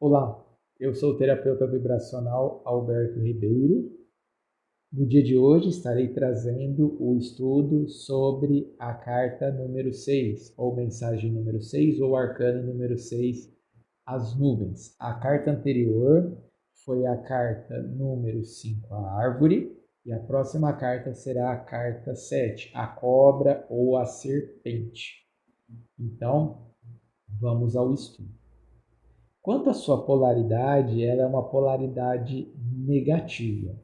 Olá, eu sou o terapeuta vibracional Alberto Ribeiro. No dia de hoje estarei trazendo o estudo sobre a carta número 6, ou mensagem número 6, ou arcano número 6, as nuvens. A carta anterior foi a carta número 5, a árvore, e a próxima carta será a carta 7, a cobra ou a serpente. Então, vamos ao estudo. Quanto à sua polaridade, ela é uma polaridade negativa.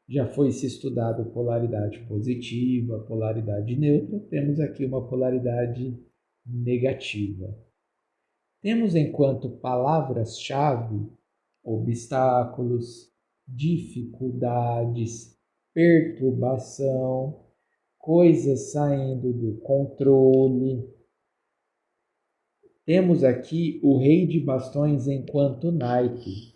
Já foi se estudado polaridade positiva, polaridade neutra, temos aqui uma polaridade negativa. Temos enquanto palavras-chave obstáculos, dificuldades, perturbação, coisas saindo do controle. Temos aqui o rei de bastões enquanto naipe.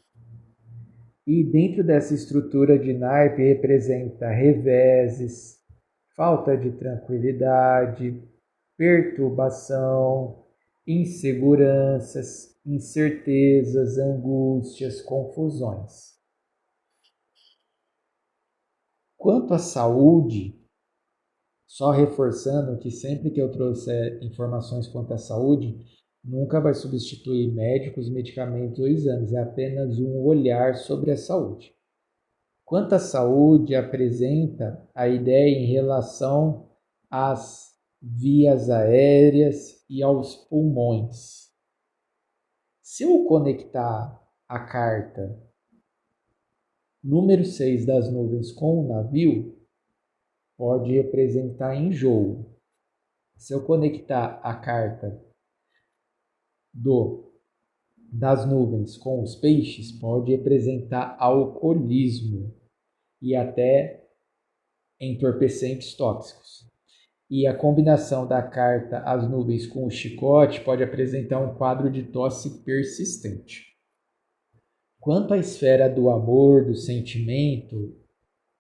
E dentro dessa estrutura de naipe representa reveses, falta de tranquilidade, perturbação, inseguranças, incertezas, angústias, confusões. Quanto à saúde, só reforçando que sempre que eu trouxer informações quanto à saúde, nunca vai substituir médicos, medicamentos ou exames, é apenas um olhar sobre a saúde. Quanto à saúde, apresenta a ideia em relação às vias aéreas e aos pulmões. Se eu conectar a carta número 6 das nuvens com o navio, pode representar enjoo. Se eu conectar a carta das nuvens com os peixes, pode representar alcoolismo e até entorpecentes tóxicos. E a combinação da carta as nuvens com o chicote pode apresentar um quadro de tosse persistente. Quanto à esfera do amor, do sentimento,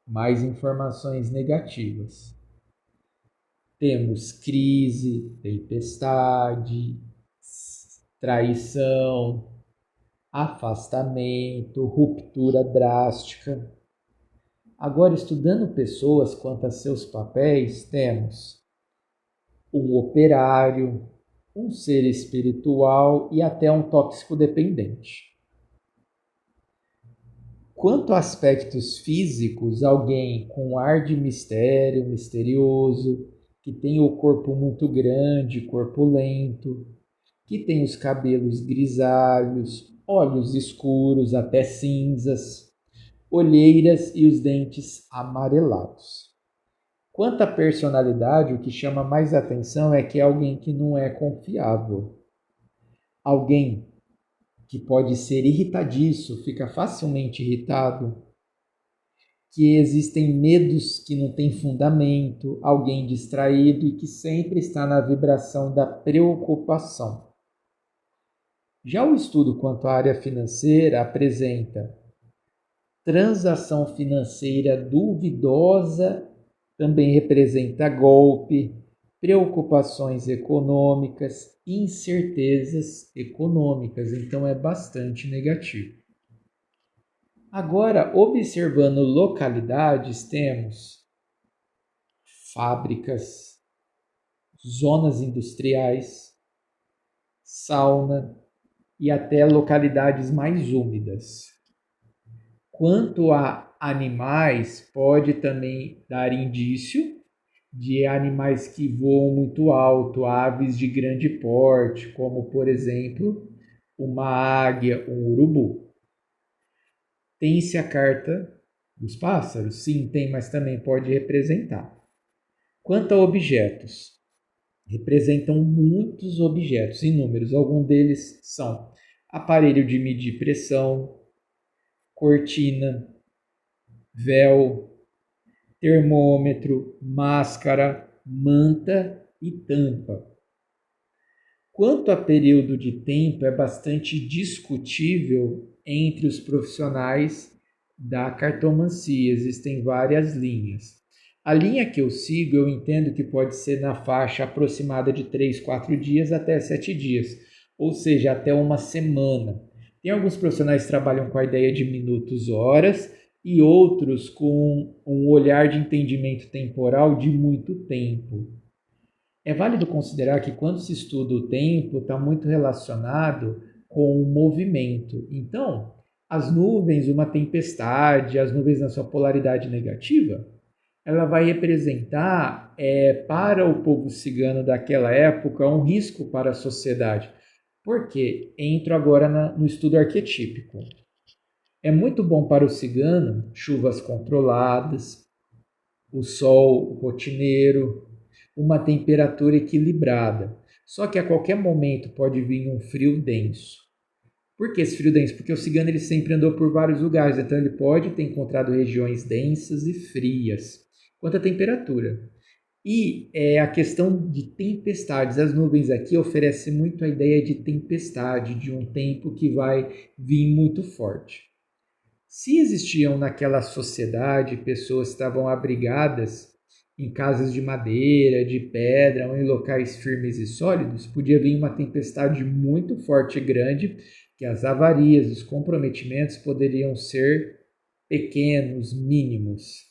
mais informações negativas. Temos crise, tempestade, traição, afastamento, ruptura drástica. Agora, estudando pessoas quanto a seus papéis, temos um operário, um ser espiritual e até um tóxico dependente. Quanto a aspectos físicos, alguém com ar de mistério, misterioso, que tem o corpo muito grande, corpulento, que tem os cabelos grisalhos, olhos escuros, até cinzas, olheiras e os dentes amarelados. Quanto à personalidade, o que chama mais atenção é que é alguém que não é confiável. Alguém que pode ser irritadiço, fica facilmente irritado, que existem medos que não têm fundamento, alguém distraído e que sempre está na vibração da preocupação. Já o estudo quanto à área financeira apresenta transação financeira duvidosa, também representa golpe, preocupações econômicas, incertezas econômicas, então é bastante negativo. Agora, observando localidades, temos fábricas, zonas industriais, sauna, e até localidades mais úmidas. Quanto a animais, pode também dar indício de animais que voam muito alto, aves de grande porte, como por exemplo uma águia, um urubu. Tem-se a carta dos pássaros? Sim, tem, mas também pode representar. Quanto a objetos, representam muitos objetos, inúmeros. Alguns deles são aparelho de medir pressão, cortina, véu, termômetro, máscara, manta e tampa. Quanto a período de tempo, é bastante discutível entre os profissionais da cartomancia. Existem várias linhas. A linha que eu sigo, eu entendo que pode ser na faixa aproximada de 3, 4 dias até 7 dias, ou seja, até uma semana. Tem alguns profissionais que trabalham com a ideia de minutos, horas, e outros com um olhar de entendimento temporal de muito tempo. É válido considerar que quando se estuda o tempo, está muito relacionado com o movimento. Então, as nuvens, uma tempestade, as nuvens na sua polaridade negativa, ela vai representar para o povo cigano daquela época um risco para a sociedade. Por quê? Entro agora no estudo arquetípico. É muito bom para o cigano chuvas controladas, o sol rotineiro, uma temperatura equilibrada. Só que a qualquer momento pode vir um frio denso. Por que esse frio denso? Porque o cigano ele sempre andou por vários lugares, então ele pode ter encontrado regiões densas e frias. Quanto à temperatura. E a questão de tempestades. As nuvens aqui oferecem muito a ideia de tempestade, de um tempo que vai vir muito forte. Se existiam naquela sociedade pessoas que estavam abrigadas em casas de madeira, de pedra ou em locais firmes e sólidos, podia vir uma tempestade muito forte e grande, que as avarias, os comprometimentos poderiam ser pequenos, mínimos,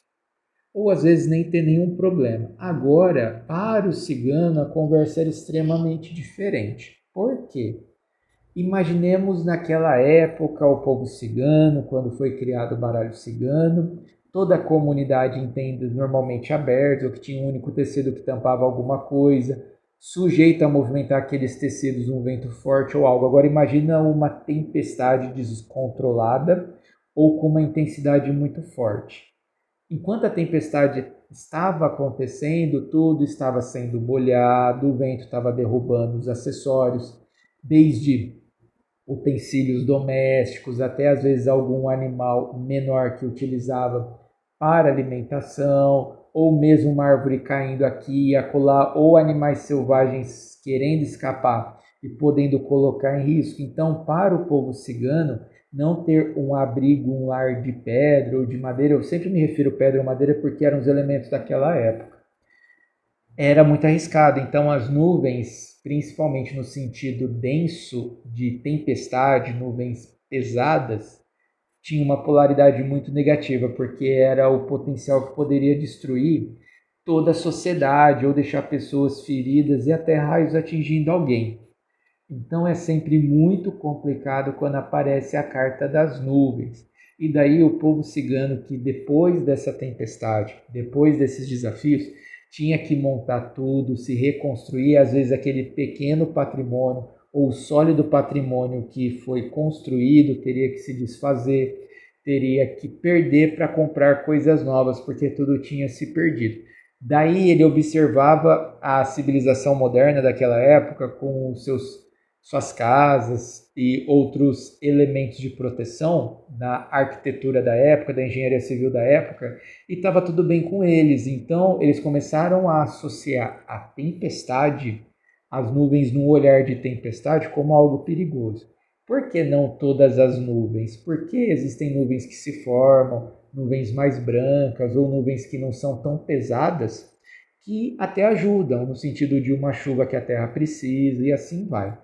ou às vezes nem ter nenhum problema. Agora, para o cigano, a conversa era extremamente diferente. Por quê? Imaginemos naquela época o povo cigano, quando foi criado o baralho cigano, toda a comunidade em tendas normalmente abertas, ou que tinha um único tecido que tampava alguma coisa, sujeito a movimentar aqueles tecidos um vento forte ou algo. Agora imagina uma tempestade descontrolada ou com uma intensidade muito forte. Enquanto a tempestade estava acontecendo, tudo estava sendo molhado, o vento estava derrubando os acessórios, desde utensílios domésticos, até às vezes algum animal menor que utilizava para alimentação, ou mesmo uma árvore caindo aqui e acolá, ou animais selvagens querendo escapar e podendo colocar em risco. Então, para o povo cigano, não ter um abrigo, um lar de pedra ou de madeira, eu sempre me refiro pedra ou madeira porque eram os elementos daquela época, era muito arriscado. Então as nuvens, principalmente no sentido denso de tempestade, nuvens pesadas, tinham uma polaridade muito negativa, porque era o potencial que poderia destruir toda a sociedade ou deixar pessoas feridas e até raios atingindo alguém. Então é sempre muito complicado quando aparece a carta das nuvens. E daí o povo cigano, que depois dessa tempestade, depois desses desafios, tinha que montar tudo, se reconstruir, às vezes aquele pequeno patrimônio ou sólido patrimônio que foi construído teria que se desfazer, teria que perder para comprar coisas novas, porque tudo tinha se perdido. Daí ele observava a civilização moderna daquela época com suas casas e outros elementos de proteção da arquitetura da época, da engenharia civil da época, e estava tudo bem com eles. Então, eles começaram a associar a tempestade, as nuvens no olhar de tempestade, como algo perigoso. Por que não todas as nuvens? Porque existem nuvens que se formam, nuvens mais brancas ou nuvens que não são tão pesadas, que até ajudam no sentido de uma chuva que a Terra precisa e assim vai.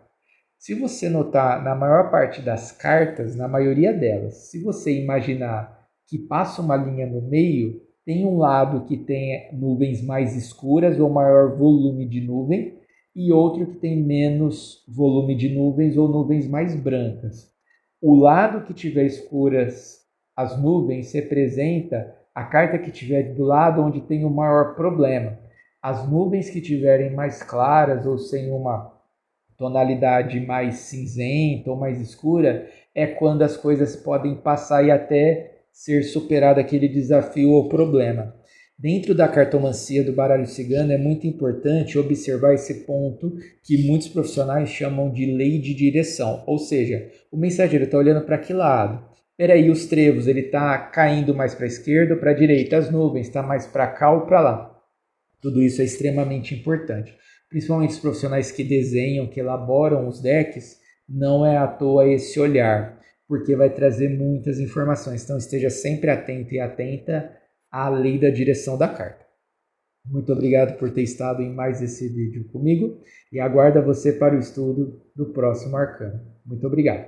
Se você notar na maior parte das cartas, na maioria delas, se você imaginar que passa uma linha no meio, tem um lado que tem nuvens mais escuras ou maior volume de nuvem e outro que tem menos volume de nuvens ou nuvens mais brancas. O lado que tiver escuras as nuvens representa a carta que tiver do lado onde tem o maior problema. As nuvens que tiverem mais claras ou sem uma tonalidade mais cinzenta ou mais escura é quando as coisas podem passar e até ser superado aquele desafio ou problema. Dentro da cartomancia do baralho cigano é muito importante observar esse ponto que muitos profissionais chamam de lei de direção, ou seja, o mensageiro está olhando para que lado? Peraí, os trevos, ele está caindo mais para a esquerda ou para a direita? As nuvens, está mais para cá ou para lá? Tudo isso é extremamente importante. Principalmente os profissionais que desenham, que elaboram os decks, não é à toa esse olhar, porque vai trazer muitas informações. Então esteja sempre atento e atenta à lei da direção da carta. Muito obrigado por ter estado em mais esse vídeo comigo e aguardo você para o estudo do próximo arcano. Muito obrigado.